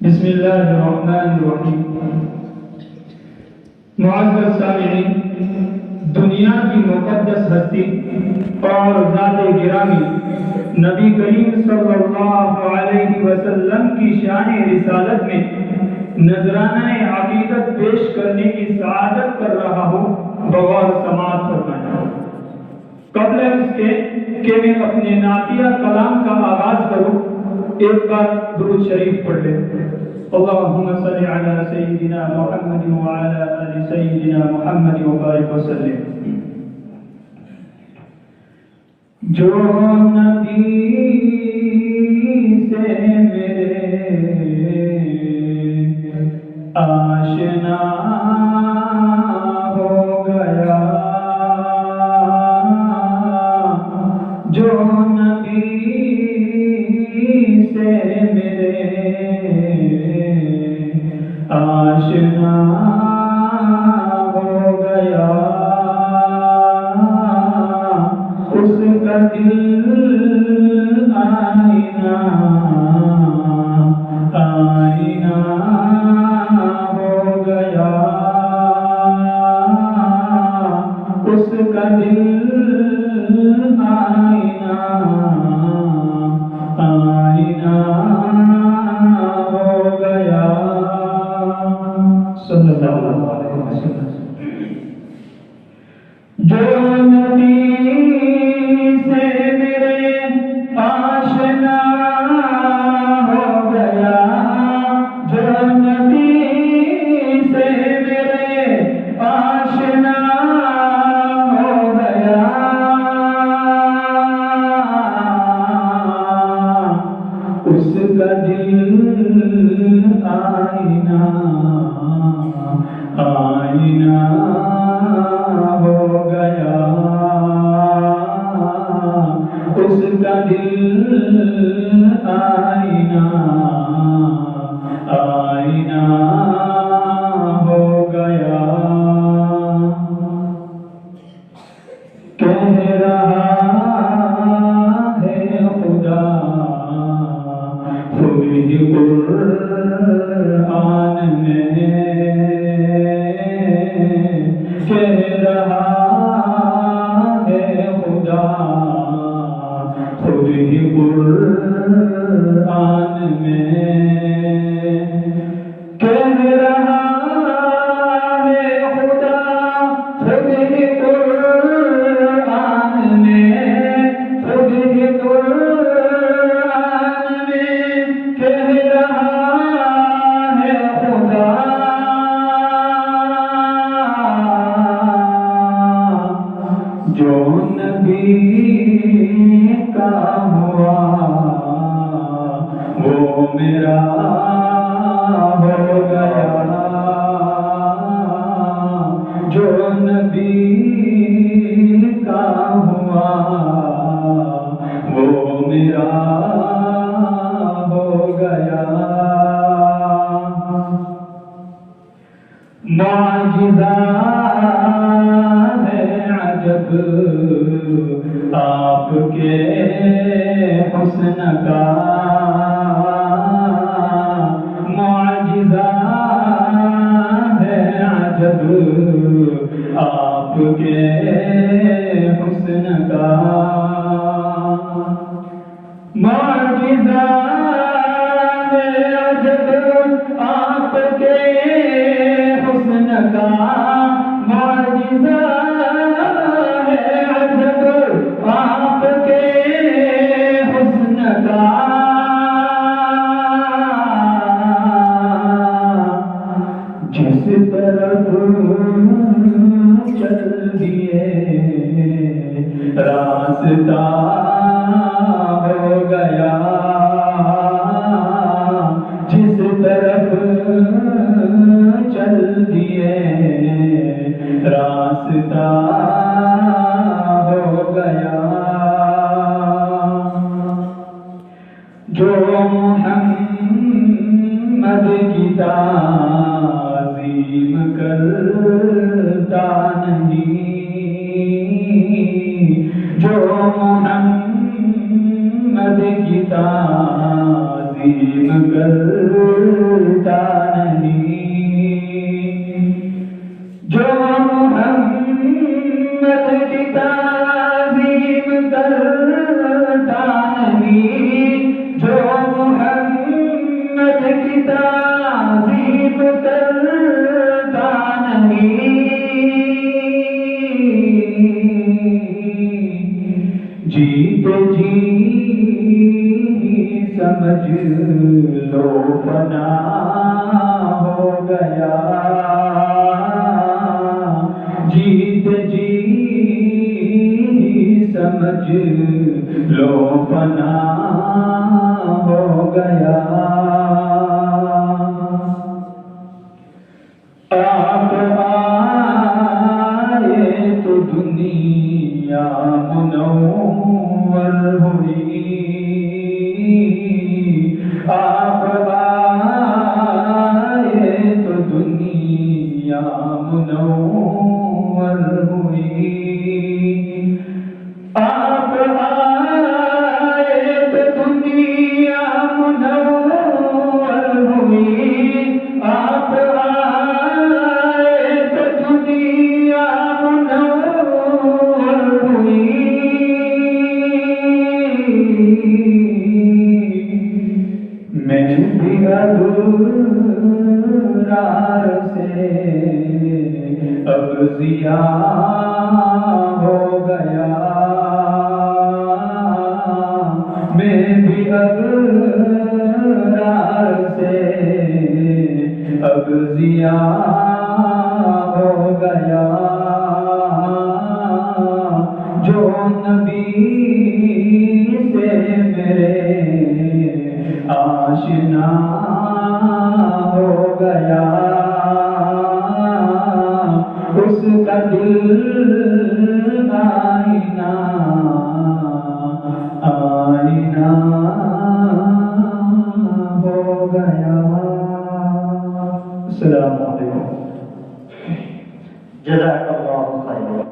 بسم اللہ الرحمن الرحیم۔ معزز سامعین، دنیا کی مقدس ہستی اور ذات گرامی نبی کریم صلی اللہ علیہ وسلم کی شان رسالت میں نذرانہ عقیدت پیش کرنے کی سعادت کر رہا ہوں، بغور سماعت فرمائیں۔ قبل اس کے کہ میں اپنے نعتیہ کلام کا آغاز کروں، ایک بار درود شریف پڑھ لیں۔ اللہم صلی علی سیدنا محمد وعلی آل سیدنا محمد وبارک وسلم۔ جو نبی سے میرے آشنا ہو گیا، جو نبی سے میرے آشنا ہو گیا، اس کا دل آئینہ آئینہ ہو گیا، اس کا دل آئینہ آئینہ ہو گیا، صلی اللہ علیہ وسلم۔ جو نبی سے میرے آشنا ہو گیا، جو نبی سے میرے آشنا ہو گیا، اس کا دل آئینہ آئینہ ہو گیا، اس کا دل آئینہ آئینہ ہو گیا۔ کہہ رہا ہے خدا خود ہی قرآن میں، کہہ رہا ہے خدا خود ہی قرآن میں، کہہ رہا ہے خدا خود ہی قرآن میں، خود ہی قرآن میں کہہ رہا ہے خدا، جو نبی کا ہوا وہ میرا ہو گیا، جو نبی کا ہوا وہ میرا ہو گیا۔ معجزہ ہے عجب آپ کے حسن کا، معجزہ ہے عجب آپ کے حسن کا، معجزہ ہے عجب آپ کے حسن کا، معجزہ ہے عجب آپ کے حسن کا، جس طرف چل دیے راستہ ہو گیا، جس طرف چل دیے راستہ ہو گیا، جو محمد کی تعظیم کرتا نہیں، جو محمد کی تعظیم کرتا فنا ہو گیا، جیت جی سمجھ لو فنا ہو گیا۔ آپ آئے تو دنیا منور ہوئی، آپ آئے تو دنیا منور ہوئی، آپ آئے تو دنیا منور ہوئی، آپ آئے تو دنیا منور ہوئی، میں بھی ابرار سے اب ضیاء ہو گیا، میں بھی ابرار سے اب ضیاء ہو گیا، جو نبی سے میرے آشنا ہو گیا، اس کا دل آئینہ آئینہ ہو گیا۔ السلام علیکم۔ جزاک اللہ